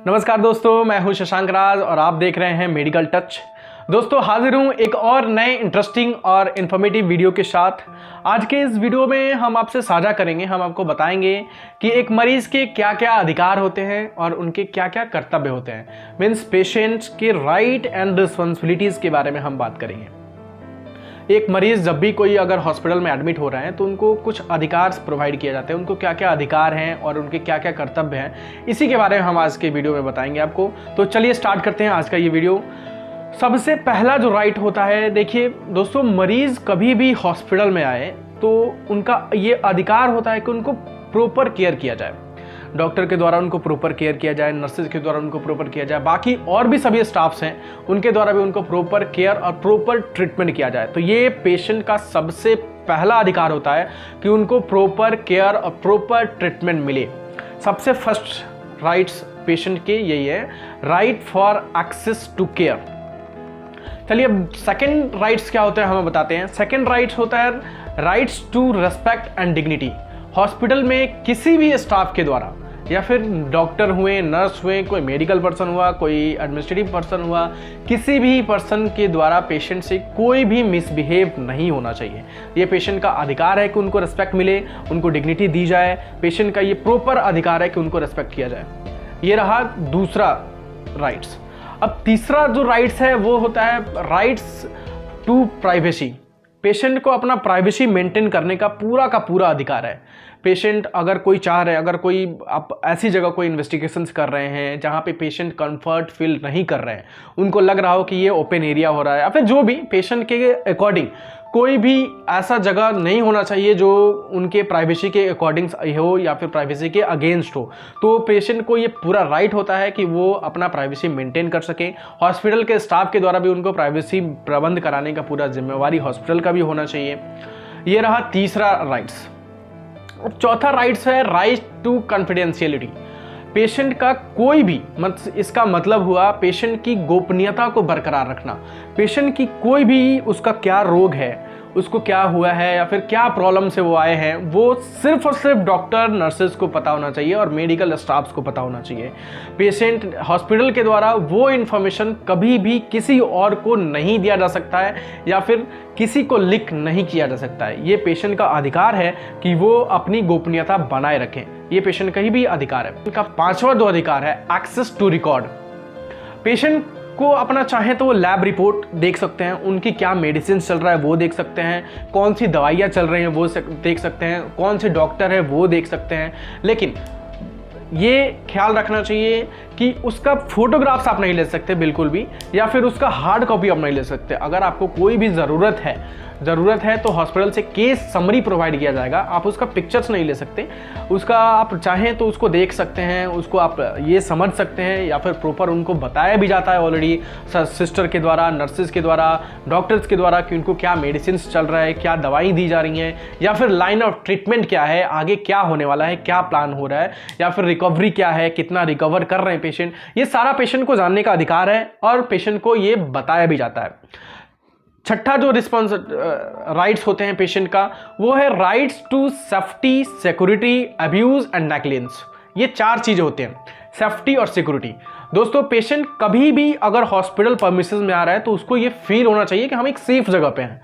नमस्कार दोस्तों, मैं हूं शशांक राज और आप देख रहे हैं मेडिकल टच। दोस्तों हाजिर हूं एक और नए इंटरेस्टिंग और इन्फॉर्मेटिव वीडियो के साथ। आज के इस वीडियो में हम आपसे साझा करेंगे, हम आपको बताएंगे कि एक मरीज के क्या क्या अधिकार होते हैं और उनके क्या क्या कर्तव्य होते हैं। मीन्स पेशेंट्स के राइट एंड रिस्पॉन्सिबिलिटीज़ के बारे में हम बात करेंगे। एक मरीज़ जब भी कोई अगर हॉस्पिटल में एडमिट हो रहे हैं तो उनको कुछ अधिकार प्रोवाइड किए जाते हैं, उनको क्या क्या अधिकार हैं और उनके क्या क्या कर्तव्य हैं, इसी के बारे में हम आज के वीडियो में बताएंगे आपको। तो चलिए स्टार्ट करते हैं आज का ये वीडियो। सबसे पहला जो राइट होता है, देखिए दोस्तों, मरीज़ कभी भी हॉस्पिटल में आए तो उनका ये अधिकार होता है कि उनको प्रॉपर केयर किया जाए। डॉक्टर के द्वारा उनको प्रॉपर केयर किया जाए, नर्सेज के द्वारा उनको प्रॉपर किया जाए, बाकी और भी सभी स्टाफ्स हैं उनके द्वारा भी उनको प्रॉपर केयर और प्रॉपर ट्रीटमेंट किया जाए। तो ये पेशेंट का सबसे पहला अधिकार होता है कि उनको प्रॉपर केयर और प्रॉपर ट्रीटमेंट मिले। सबसे फर्स्ट राइट्स पेशेंट के यही है, right for access to care. चलिए अब सेकेंड राइट्स क्या होते हैं हमें बताते हैं। सेकेंड राइट्स होता है rights to respect and dignity. Hospital में किसी भी स्टाफ के द्वारा, या फिर डॉक्टर हुए, नर्स हुए, कोई मेडिकल पर्सन हुआ, कोई एडमिनिस्ट्रेटिव पर्सन हुआ, किसी भी पर्सन के द्वारा पेशेंट से कोई भी मिसबिहेव नहीं होना चाहिए। ये पेशेंट का अधिकार है कि उनको रिस्पेक्ट मिले, उनको डिग्निटी दी जाए। पेशेंट का ये प्रॉपर अधिकार है कि उनको रिस्पेक्ट किया जाए। ये रहा दूसरा राइट्स। अब तीसरा जो राइट्स है वो होता है राइट्स टू प्राइवेसी। पेशेंट को अपना प्राइवेसी मेंटेन करने का पूरा अधिकार है। पेशेंट अगर कोई चाह रहे, अगर कोई आप ऐसी जगह कोई इन्वेस्टिगेशंस कर रहे हैं जहाँ पे पेशेंट कंफर्ट फील नहीं कर रहे हैं, उनको लग रहा हो कि ये ओपन एरिया हो रहा है, या फिर जो भी पेशेंट के अकॉर्डिंग कोई भी ऐसा जगह नहीं होना चाहिए जो उनके प्राइवेसी के अकॉर्डिंग हो या फिर प्राइवेसी के अगेंस्ट हो, तो पेशेंट को ये पूरा राइट होता है कि वो अपना प्राइवेसी मेंटेन कर सके। हॉस्पिटल के स्टाफ के द्वारा भी उनको प्राइवेसी प्रबंध कराने का पूरा जिम्मेवारी हॉस्पिटल का भी होना चाहिए। ये रहा तीसरा राइट्स। अब चौथा राइट्स है राइट टू कॉन्फिडेंशियलिटी। पेशेंट का कोई भी इसका मतलब हुआ पेशेंट की गोपनीयता को बरकरार रखना। पेशेंट की कोई भी, उसका क्या रोग है, उसको क्या हुआ है या फिर क्या प्रॉब्लम से वो आए हैं, वो सिर्फ और सिर्फ डॉक्टर, नर्सेज को पता होना चाहिए और मेडिकल स्टाफ्स को पता होना चाहिए। पेशेंट हॉस्पिटल के द्वारा वो इन्फॉर्मेशन कभी भी किसी और को नहीं दिया जा सकता है या फिर किसी को लीक नहीं किया जा सकता है। ये पेशेंट का अधिकार है कि वो अपनी गोपनीयता बनाए रखें। ये पेशेंट का ही भी अधिकार है। इनका पांचवा जो अधिकार है एक्सेस टू रिकॉर्ड। पेशेंट को अपना चाहे तो वो लैब रिपोर्ट देख सकते हैं, उनकी क्या मेडिसिन चल रहा है वो देख सकते हैं, कौन सी दवाइयाँ चल रही हैं वो देख सकते हैं, कौन से डॉक्टर है वो देख सकते हैं। लेकिन ये ख्याल रखना चाहिए कि उसका फोटोग्राफ्स आप नहीं ले सकते बिल्कुल भी, या फिर उसका हार्ड कॉपी आप नहीं ले सकते। अगर आपको कोई भी ज़रूरत है तो हॉस्पिटल से केस समरी प्रोवाइड किया जाएगा, आप उसका पिक्चर्स नहीं ले सकते। उसका आप चाहें तो उसको देख सकते हैं, उसको आप ये समझ सकते हैं, या फिर प्रॉपर उनको बताया भी जाता है ऑलरेडी सिस्टर के द्वारा, नर्सेज के द्वारा, डॉक्टर्स के द्वारा कि उनको क्या मेडिसिन चल रहा है, क्या दवाई दी जा रही हैं, या फिर लाइन ऑफ ट्रीटमेंट क्या है, आगे क्या होने वाला है, क्या प्लान हो रहा है, या फिर रिकवरी क्या है, कितना रिकवर कर रहे हैं पेशेंट। ये सारा पेशेंट को जानने का अधिकार है और पेशेंट को ये बताया भी जाता है। छठा जो राइट्स होते हैं पेशेंट का, वो है rights to safety, security, abuse and negligence. ये चार चीजें होते हैं, सेफ्टी और सिक्योरिटी। दोस्तों पेशेंट कभी भी अगर हॉस्पिटल परमिसेस में आ रहा है तो उसको ये फील होना चाहिए कि हम एक सेफ जगह पे हैं।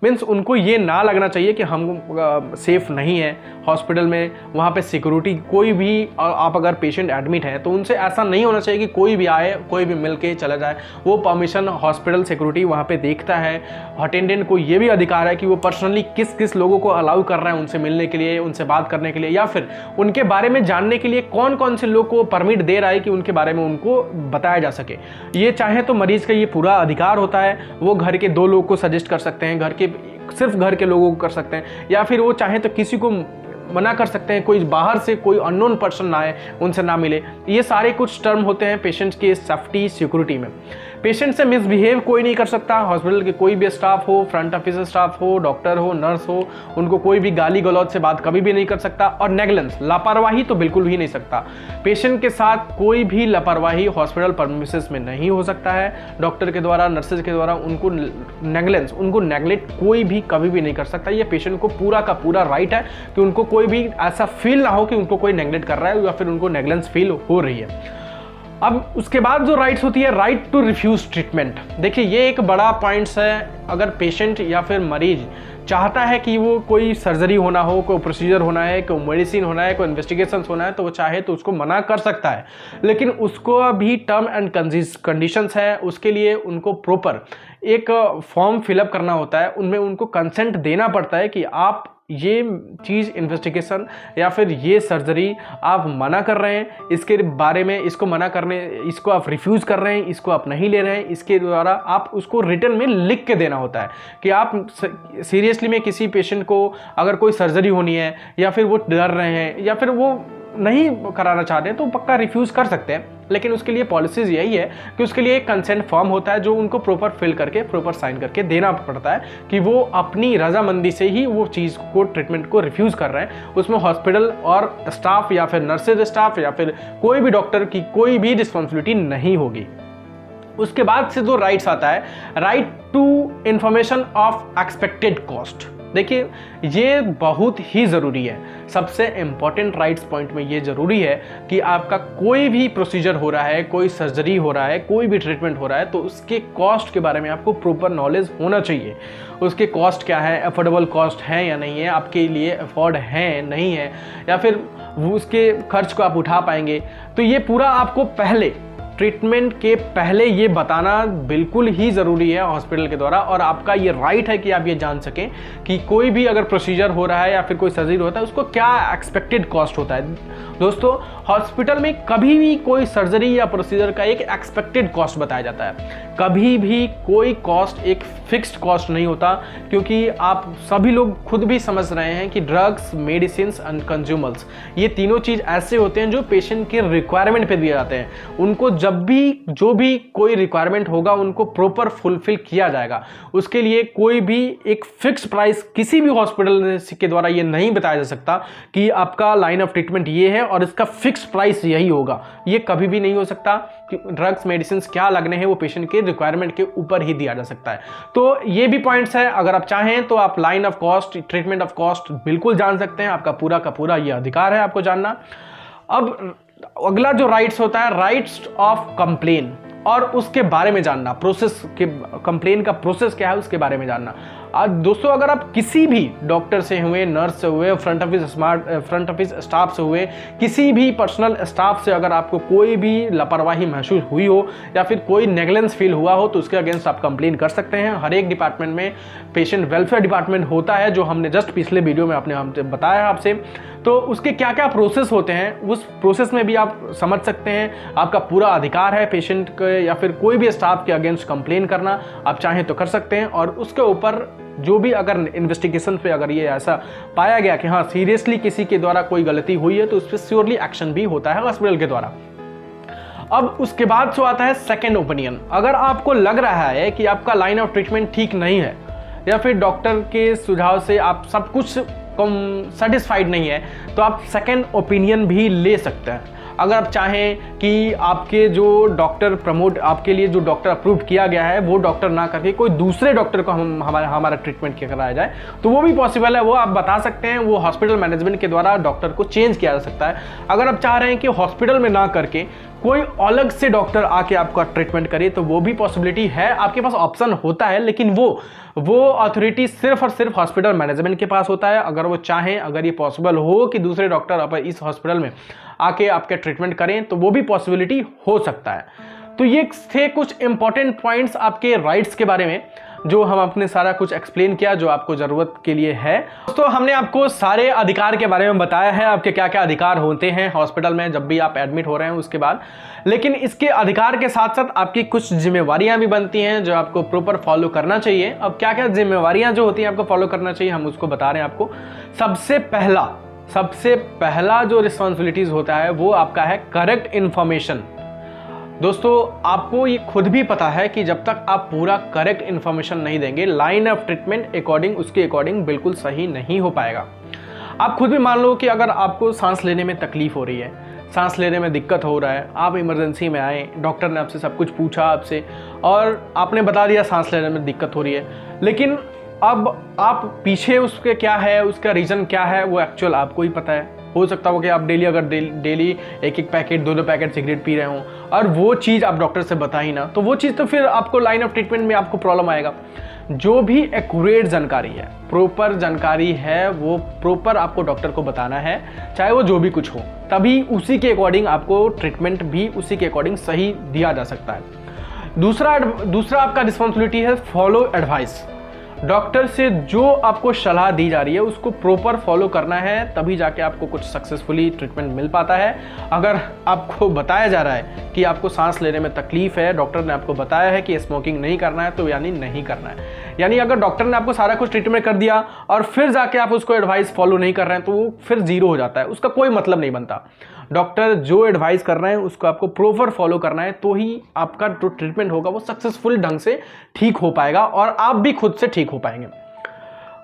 मीन्स उनको ये ना लगना चाहिए कि हम सेफ नहीं है हॉस्पिटल में, वहाँ पे सिक्योरिटी कोई भी, आप अगर पेशेंट एडमिट है तो उनसे ऐसा नहीं होना चाहिए कि कोई भी आए, कोई भी मिल के चला जाए। वो परमिशन हॉस्पिटल सिक्योरिटी वहाँ पे देखता है। अटेंडेंट को ये भी अधिकार है कि वो पर्सनली किस किस लोगों को अलाउ कर रहे हैं उनसे मिलने के लिए, उनसे बात करने के लिए, या फिर उनके बारे में जानने के लिए कौन कौन से लोग को परमिट दे रहा है कि उनके बारे में उनको बताया जा सके। ये चाहे तो मरीज़ का ये पूरा अधिकार होता है। वो घर के 2 लोग को सजेस्ट कर सकते हैं, सिर्फ घर के लोगों को कर सकते हैं, या फिर वो चाहे तो किसी को मना कर सकते हैं, कोई बाहर से कोई अननोन पर्सन ना आए, उनसे ना मिले। ये सारे कुछ टर्म होते हैं पेशेंट्स के सेफ्टी सिक्योरिटी में। पेशेंट से मिसबिहेव कोई नहीं कर सकता। हॉस्पिटल के कोई भी स्टाफ हो, फ्रंट ऑफिस स्टाफ हो, डॉक्टर हो, नर्स हो, उनको कोई भी गाली गलौज से बात कभी भी नहीं कर सकता। और नेग्लेंस, लापरवाही तो बिल्कुल ही नहीं सकता। पेशेंट के साथ कोई भी लापरवाही हॉस्पिटल परमिसेस में नहीं हो सकता है। डॉक्टर के द्वारा, नर्सेज के द्वारा उनको नेग्लेक्ट कोई भी कभी भी नहीं कर सकता। ये पेशेंट को पूरा का पूरा राइट है कि उनको कोई भी ऐसा फील ना हो कि उनको कोई नेग्लेक्ट कर रहा है या फिर उनको नेग्लेंस फील हो रही है। अब उसके बाद जो राइट्स होती है, राइट टू रिफ्यूज ट्रीटमेंट। देखिए ये एक बड़ा पॉइंट्स है। अगर पेशेंट या फिर मरीज चाहता है कि वो कोई सर्जरी होना हो, कोई प्रोसीजर होना है, कोई मेडिसिन होना है, कोई इन्वेस्टिगेशन होना है, तो वो चाहे तो उसको मना कर सकता है, लेकिन उसको भी टर्म एंड कंडीशंस है। उसके लिए उनको प्रॉपर एक फॉर्म फिलअप करना होता है, उनमें उनको कंसेंट देना पड़ता है कि आप ये चीज़ इन्वेस्टिगेशन या फिर ये सर्जरी आप मना कर रहे हैं, इसके बारे में इसको मना करने, इसको आप रिफ्यूज़ कर रहे हैं, इसको आप नहीं ले रहे हैं। इसके द्वारा आप उसको रिटर्न में लिख के देना होता है कि आप सीरियसली में किसी पेशेंट को अगर कोई सर्जरी होनी है या फिर वो डर रहे हैं या फिर वो नहीं कराना चाहते हैं तो पक्का रिफ्यूज़ कर सकते हैं। लेकिन उसके लिए पॉलिसीज़ यही है कि उसके लिए एक कंसेंट फॉर्म होता है जो उनको प्रॉपर फिल करके प्रॉपर साइन करके देना पड़ता है कि वो अपनी रजामंदी से ही वो चीज़ को, ट्रीटमेंट को रिफ्यूज़ कर रहे हैं। उसमें हॉस्पिटल और स्टाफ या फिर नर्सेज स्टाफ या फिर कोई भी डॉक्टर की कोई भी रिस्पॉन्सिबिलिटी नहीं होगी। उसके बाद से जो राइट्स आता है, right to information of expected cost. देखिए ये बहुत ही ज़रूरी है। सबसे इंपॉर्टेंट राइट्स पॉइंट में ये ज़रूरी है कि आपका कोई भी प्रोसीजर हो रहा है, कोई सर्जरी हो रहा है, कोई भी ट्रीटमेंट हो रहा है, तो उसके कॉस्ट के बारे में आपको प्रॉपर नॉलेज होना चाहिए। उसके कॉस्ट क्या है, अफोर्डेबल कॉस्ट है या नहीं है, आपके लिए अफोर्ड है नहीं है, या फिर उसके खर्च को आप उठा पाएंगे। तो ये पूरा आपको पहले ट्रीटमेंट के पहले ये बताना बिल्कुल ही ज़रूरी है हॉस्पिटल के द्वारा। और आपका ये राइट है कि आप ये जान सकें कि कोई भी अगर प्रोसीजर हो रहा है या फिर कोई सर्जरी होता है उसको क्या एक्सपेक्टेड कॉस्ट होता है। दोस्तों हॉस्पिटल में कभी भी कोई सर्जरी या प्रोसीजर का एक एक्सपेक्टेड कॉस्ट बताया जाता है। कभी भी कोई कॉस्ट एक फिक्स्ड कॉस्ट नहीं होता, क्योंकि आप सभी लोग खुद भी समझ रहे हैं कि ड्रग्स, मेडिसिन एंड कंज्यूमर्स, ये तीनों चीज़ ऐसे होते हैं जो पेशेंट के रिक्वायरमेंट पे दिए जाते हैं। उनको जब भी जो भी कोई रिक्वायरमेंट होगा उनको प्रॉपर फुलफिल किया जाएगा। उसके लिए कोई भी एक फिक्स प्राइस किसी भी हॉस्पिटल के द्वारा ये नहीं बताया जा सकता कि आपका लाइन ऑफ ट्रीटमेंट ये है और इसका फिक्स प्राइस यही होगा। ये कभी भी नहीं हो सकता कि ड्रग्स, मेडिसिन क्या लगने हैं वो पेशेंट के रिक्वायरमेंट के ऊपर ही दिया जा सकता है। तो ये भी पॉइंट्स है, अगर आप चाहें तो आप line of cost, treatment of cost बिल्कुल जान सकते हैं। आपका पूरा का पूरा ये अधिकार है आपको जानना। अब अगला जो राइट्स होता है, राइट्स ऑफ कंप्लेन, और उसके बारे में जानना, प्रोसेस के, कंप्लेन का प्रोसेस क्या है उसके बारे में जानना। दोस्तों अगर आप किसी भी डॉक्टर से हुए, नर्स से हुए, फ्रंट ऑफिस स्टाफ से हुए, किसी भी पर्सनल स्टाफ से अगर आपको कोई भी लापरवाही महसूस हुई हो या फिर कोई नेगलेंस फील हुआ हो तो उसके अगेंस्ट आप कंप्लेन कर सकते हैं। हर एक डिपार्टमेंट में पेशेंट वेलफेयर डिपार्टमेंट होता है, जो हमने जस्ट पिछले वीडियो में आपने बताया आपसे। तो उसके क्या क्या प्रोसेस होते हैं उस प्रोसेस में भी आप समझ सकते हैं। आपका पूरा अधिकार है पेशेंट के या फिर कोई भी स्टाफ के अगेंस्ट कंप्लेन करना, आप चाहें तो कर सकते हैं। और उसके ऊपर जो भी अगर इन्वेस्टिगेशन पे अगर ये ऐसा पाया गया कि हाँ सीरियसली किसी के द्वारा कोई गलती हुई है तो उस पर श्योरली एक्शन भी होता है हॉस्पिटल के द्वारा। अब उसके बाद जो आता है सेकेंड ओपिनियन। अगर आपको लग रहा है कि आपका लाइन ऑफ ट्रीटमेंट ठीक नहीं है या फिर डॉक्टर के सुझाव से आप सब कुछ सेटिस्फाइड नहीं है तो आप सेकेंड ओपिनियन भी ले सकते हैं। अगर आप चाहें कि आपके जो डॉक्टर प्रमोट, आपके लिए जो डॉक्टर अप्रूव किया गया है वो डॉक्टर ना करके कोई दूसरे डॉक्टर को हमारा ट्रीटमेंट कराया जाए तो वो भी पॉसिबल है। वो आप बता सकते हैं, वो हॉस्पिटल मैनेजमेंट के द्वारा डॉक्टर को चेंज किया जा सकता है। अगर आप चाह रहे हैं कि हॉस्पिटल में ना करके कोई अलग से डॉक्टर आके आपका ट्रीटमेंट करे तो वो भी पॉसिबिलिटी है, आपके पास ऑप्शन होता है। लेकिन वो अथॉरिटी सिर्फ और सिर्फ हॉस्पिटल मैनेजमेंट के पास होता है। अगर वो चाहें, अगर ये पॉसिबल हो कि दूसरे डॉक्टर अब इस हॉस्पिटल में आके आपके ट्रीटमेंट करें तो वो भी पॉसिबिलिटी हो सकता है। तो ये थे कुछ इंपॉर्टेंट पॉइंट्स आपके राइट्स के बारे में जो हम अपने सारा कुछ एक्सप्लेन किया जो आपको ज़रूरत के लिए है। दोस्तों हमने आपको सारे अधिकार के बारे में बताया है, आपके क्या क्या अधिकार होते हैं हॉस्पिटल में जब भी आप एडमिट हो रहे हैं उसके बाद। लेकिन इसके अधिकार के साथ साथ आपकी कुछ जिम्मेवारियां भी बनती हैं जो आपको प्रॉपर फॉलो करना चाहिए। अब क्या क्या जिम्मेवारियां जो होती हैं आपको फॉलो करना चाहिए हम उसको बता रहे हैं आपको। सबसे पहला जो रिस्पॉन्सिबिलिटीज होता है वो आपका है करेक्ट इन्फॉर्मेशन। दोस्तों आपको ये खुद भी पता है कि जब तक आप पूरा करेक्ट इन्फॉर्मेशन नहीं देंगे लाइन ऑफ ट्रीटमेंट उसके अकॉर्डिंग बिल्कुल सही नहीं हो पाएगा। आप खुद भी मान लो कि अगर आपको सांस लेने में तकलीफ हो रही है, सांस लेने में दिक्कत हो रहा है, आप इमरजेंसी में आए, डॉक्टर ने आपसे सब कुछ पूछा आपसे और आपने बता दिया सांस लेने में दिक्कत हो रही है, लेकिन अब आप पीछे उसके क्या है, उसका रीज़न क्या है वो एक्चुअल आपको ही पता है। हो सकता हो कि आप डेली अगर डेली एक एक पैकेट 2-2 पैकेट सिगरेट पी रहे हों और वो चीज़ आप डॉक्टर से बताई ना, तो वो चीज़ तो फिर आपको लाइन ऑफ ट्रीटमेंट में आपको प्रॉब्लम आएगा। जो भी एक्यूरेट जानकारी है, प्रॉपर जानकारी है, वो प्रॉपर आपको डॉक्टर को बताना है, चाहे वो जो भी कुछ हो, तभी उसी के अकॉर्डिंग आपको ट्रीटमेंट भी उसी के अकॉर्डिंग सही दिया जा सकता है। दूसरा आपका रिस्पॉन्सिबिलिटी है फॉलो एडवाइस। डॉक्टर से जो आपको सलाह दी जा रही है उसको प्रॉपर फॉलो करना है, तभी जाके आपको कुछ सक्सेसफुली ट्रीटमेंट मिल पाता है। अगर आपको बताया जा रहा है कि आपको सांस लेने में तकलीफ है, डॉक्टर ने आपको बताया है कि स्मोकिंग नहीं करना है, तो यानी नहीं करना है। यानी अगर डॉक्टर ने आपको सारा कुछ ट्रीटमेंट कर दिया और फिर जाके आप उसको एडवाइस फॉलो नहीं कर रहे हैं, तो वो फिर जीरो हो जाता है, उसका कोई मतलब नहीं बनता। डॉक्टर जो एडवाइस कर रहे हैं उसको आपको प्रॉपर फॉलो करना है, तो ही आपका जो ट्रीटमेंट होगा वो सक्सेसफुल ढंग से ठीक हो पाएगा और आप भी खुद से ठीक हो पाएंगे।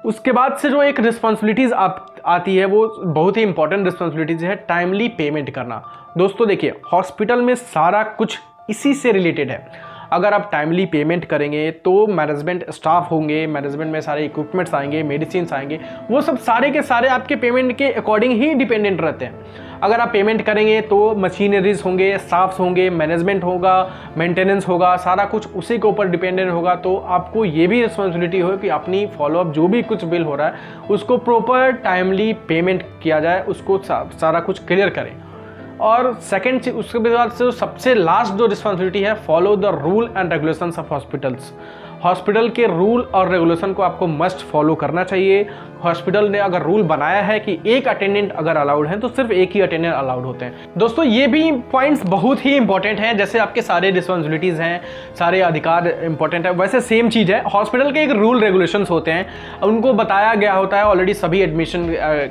उसके बाद से जो एक रिस्पॉन्सिबिलिटीज़ आती है वो बहुत ही इंपॉर्टेंट रिस्पॉन्सिबिलिटीज़ है, टाइमली पेमेंट करना। दोस्तों देखिए, हॉस्पिटल में सारा कुछ इसी से रिलेटेड है। अगर आप टाइमली पेमेंट करेंगे तो मैनेजमेंट स्टाफ होंगे, मैनेजमेंट में सारे इक्विपमेंट्स आएंगे, मेडिसिन आएंगे, वो सब सारे के सारे आपके पेमेंट के अकॉर्डिंग ही डिपेंडेंट रहते हैं। अगर आप पेमेंट करेंगे तो मशीनरीज होंगे, स्टाफ्स होंगे, मैनेजमेंट होगा, मेंटेनेंस होगा, सारा कुछ उसी के ऊपर डिपेंडेंट होगा। तो आपको ये भी रिस्पॉन्सिबिलिटी हो कि अपनी फॉलोअप जो भी कुछ बिल हो रहा है उसको प्रॉपर टाइमली पेमेंट किया जाए, उसको सारा कुछ क्लियर करें। और सेकंड चीज, उसके बाद से सबसे लास्ट जो रिस्पॉन्सिबिलिटी है, follow the rule and regulations of hospitals. Hospital के रूल और रेगुलेशन को आपको मस्ट फॉलो करना चाहिए। हॉस्पिटल ने अगर रूल बनाया है कि एक अटेंडेंट अगर अलाउड है तो सिर्फ एक ही अटेंडेंट अलाउड होते हैं। दोस्तों ये भी पॉइंट्स बहुत ही इंपॉर्टेंट हैं, जैसे आपके सारे रिस्पॉन्सिबिलिटीज़ हैं, सारे अधिकार इंपॉर्टेंट है, वैसे सेम चीज़ है। हॉस्पिटल के एक रूल रेगुलेशंस होते हैं, उनको बताया गया होता है ऑलरेडी। सभी एडमिशन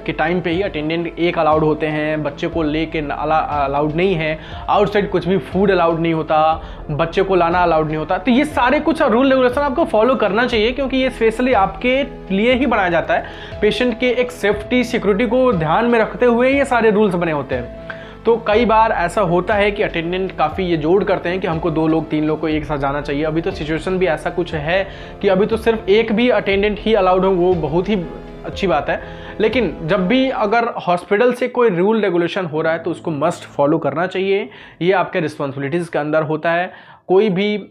के टाइम पे ही अटेंडेंट एक अलाउड होते हैं, बच्चे को लेके अलाउड नहीं है, आउटसाइड कुछ भी फूड अलाउड नहीं होता, बच्चे को लाना अलाउड नहीं होता। तो ये सारे कुछ रूल रेगुलेशन आपको फॉलो करना चाहिए, क्योंकि ये स्पेशली आपके लिए ही बनाया जाता है। पेशेंट के एक सेफ्टी सिक्योरिटी को ध्यान में रखते हुए ये सारे रूल्स बने होते हैं। तो कई बार ऐसा होता है कि अटेंडेंट काफ़ी ये जोड़ करते हैं कि हमको 2 लोग 3 लोग को एक साथ जाना चाहिए। अभी तो सिचुएशन भी ऐसा कुछ है कि अभी तो सिर्फ एक भी अटेंडेंट ही अलाउड हो, वो बहुत ही अच्छी बात है। लेकिन जब भी अगर हॉस्पिटल से कोई रूल रेगुलेशन हो रहा है तो उसको मस्ट फॉलो करना चाहिए, ये आपके रिस्पॉन्सिबिलिटीज़ के अंदर होता है। कोई भी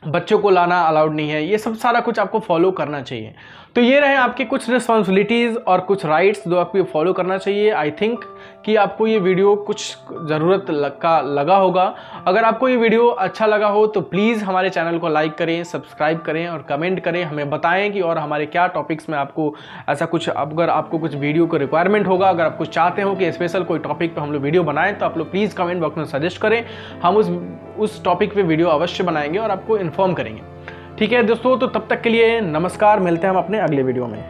बच्चों को लाना अलाउड नहीं है, ये सब सारा कुछ आपको फॉलो करना चाहिए। तो ये रहे आपके कुछ रिस्पॉन्सिबिलिटीज़ और कुछ राइट्स जो आपको फॉलो करना चाहिए। आई थिंक कि आपको ये वीडियो कुछ ज़रूरत लगा होगा। अगर आपको ये वीडियो अच्छा लगा हो तो प्लीज़ हमारे चैनल को लाइक करें, सब्सक्राइब करें और कमेंट करें, हमें बताएं कि और हमारे क्या टॉपिक्स में आपको ऐसा कुछ, अगर आपको कुछ वीडियो को रिक्वायरमेंट होगा, अगर आप कुछ चाहते हो कि स्पेशल कोई टॉपिक पर हम लोग वीडियो बनाएं, तो आप लोग प्लीज़ कमेंट बॉक्स में सजेस्ट करें। हम उस टॉपिक पे वीडियो अवश्य बनाएंगे और आपको इन्फॉर्म करेंगे। ठीक है दोस्तों, तो तब तक के लिए नमस्कार, मिलते हैं हम अपने अगले वीडियो में।